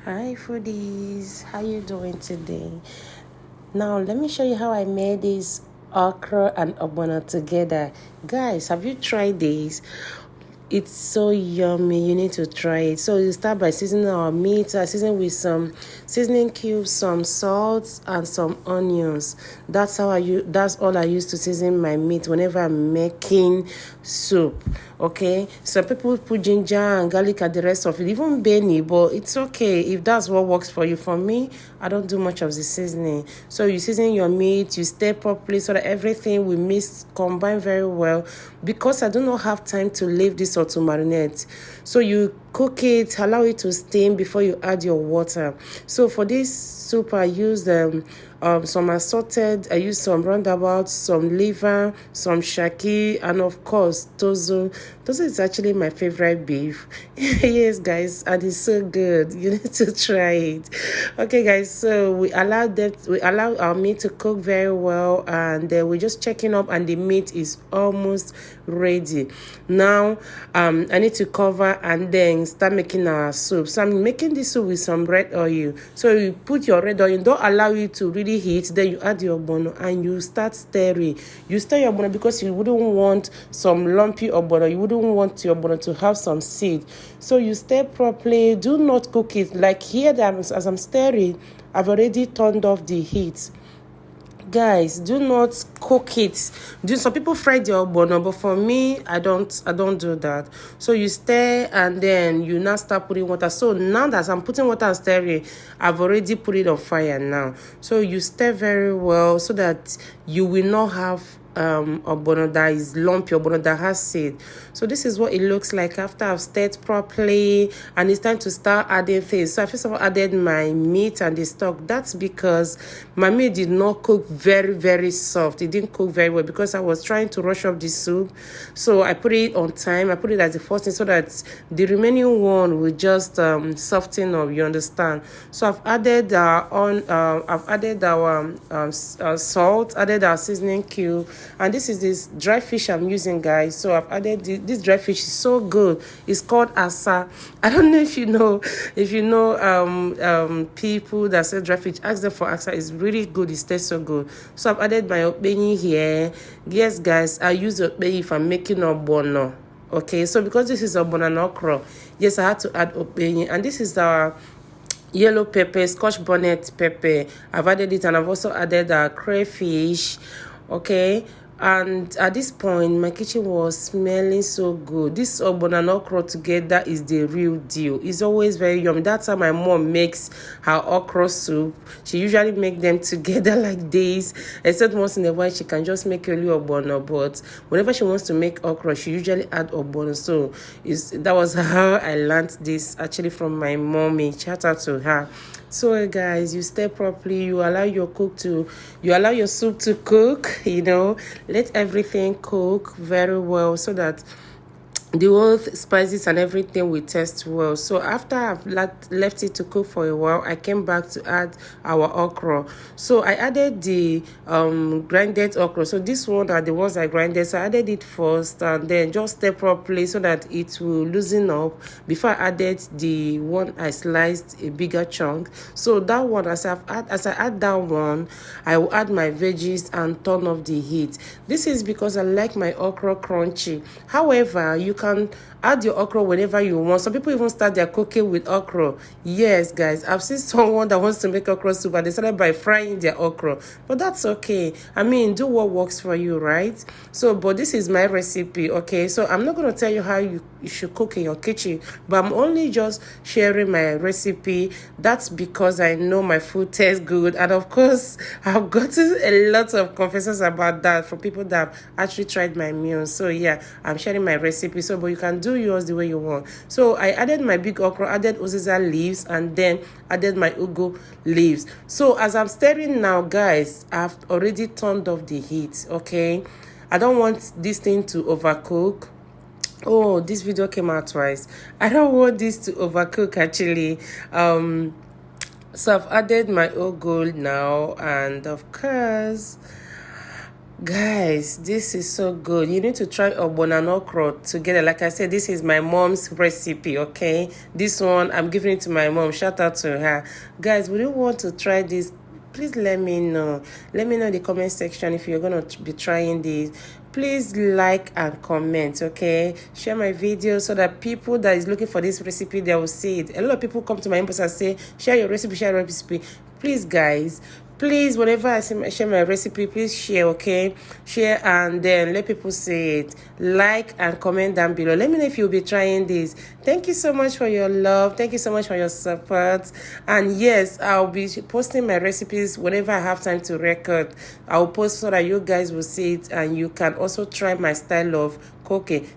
Hi foodies, how you doing today? Now let me show you how I made this okra and ogbono together. Guys, have you tried this? It's so yummy. You need to try it. So you start by seasoning our meat. I season with some seasoning cubes, some salt, and some onions. That's all I use to season my meat whenever I'm making soup. Okay. Some people put ginger and garlic at the rest of it, even Benny, but it's okay if that's what works for you. For me, I don't do much of the seasoning. So you season your meat, you stir properly so that everything will combine very well. Because I do not have time to leave this or to marinate, so you cook it, allow it to steam before you add your water. So for this soup, I used some assorted. I used some roundabout, some liver, some shaki, and of course tozo. Tozo is actually my favorite beef. Yes, guys, and it's so good. You need to try it. Okay, guys. So we allow our meat to cook very well, and we're just checking up, and the meat is almost ready. Now, I need to cover and then start making our soup. So I'm making this soup with some red oil. So you put your red oil, don't allow it to really heat. Then you add your ogbono and you start stirring. You stir your ogbono because you wouldn't want some lumpy ogbono. You wouldn't want your ogbono to have some seed. So you stir properly. Do not cook it. Like here, as I'm stirring, I've already turned off the heat. Guys, do not cook it. Some people fry the ogbono, but for me, I don't do that. So you stir and then you now start putting water. So now that I'm putting water and stirring, I've already put it on fire now. So you stir very well so that you will not have ogbono that is lumpy, ogbono that has seed. So this is what it looks like after I've stirred properly, and it's time to start adding things. So I first of all added my meat and the stock. That's because my meat did not cook very, very soft. It didn't cook very well because I was trying to rush up the soup. So I put it on time. I put it as the first thing so that the remaining one will just soften up. You understand? So I've added our salt, added our seasoning cube. And this is this dry fish I'm using, guys. So I've added this dry fish. Is so good. It's called asa. I don't know if you know people that sell dry fish. Ask them for asa. It's really good. It tastes so good. So I've added my okbenyi here. Yes, guys, I use okbenyi if I'm making ogbono. Okay, so because this is ogbono and okro, yes, I had to add okbenyi. And this is our yellow pepper, scotch bonnet pepper. I've added it, and I've also added crayfish. Okay, and at this point my kitchen was smelling so good. This ogbono and okra together is the real deal. It's always very yummy. That's how my mom makes her okra soup. She usually make them together like this, except once in a while she can just make only ogbono. But whenever she wants to make okra, she usually add ogbono. So that was how I learned this, actually, from my mommy. Shout out to her. So guys, you stir properly, you allow your soup to cook, let everything cook very well so that the whole spices and everything will taste well. So after I've left it to cook for a while, I came back to add our okra. So I added the grinded okra. So this one are the ones I grinded. So I added it first and then just stir properly so that it will loosen up before I added the one I sliced a bigger chunk. So that one, as I add that one, I will add my veggies and turn off the heat. This is because I like my okra crunchy. However, you can add your okra whenever you want. Some people even start their cooking with okra. Yes, guys, I've seen someone that wants to make okra soup and they started by frying their okra, but that's okay. I mean, do what works for you, right? So, but this is my recipe. Okay, so I'm not going to tell you how you should cook in your kitchen, but I'm only just sharing my recipe. That's because I know my food tastes good, and of course I've gotten a lot of confessions about that from people that have actually tried my meals. So yeah, I'm sharing my recipe. So, but you can do yours the way you want. So I added my big okra, added uziza leaves, and then added my ugu leaves. So as I'm stirring now, guys, I've already turned off the heat. Okay, I don't want this thing to overcook. Oh, this video came out twice. I don't want this to overcook, actually. So I've added my ugu now, and of course Guys, this is so good. You need to try Ogbono and Okro together. Like I said, this is my mom's recipe, okay? This one, I'm giving it to my mom. Shout out to her. Guys, would you want to try this? Please let me know. Let me know in the comment section if you're going to be trying this. Please like and comment, okay? Share my video so that people that is looking for this recipe, they will see it. A lot of people come to my inbox and say, share your recipe, share your recipe. Please, guys, please, whenever I share my recipe, please share, okay? Share and then let people see it. Like and comment down below. Let me know if you'll be trying this. Thank you so much for your love. Thank you so much for your support. And yes, I'll be posting my recipes whenever I have time to record. I'll post so that you guys will see it and you can also try my style of cooking.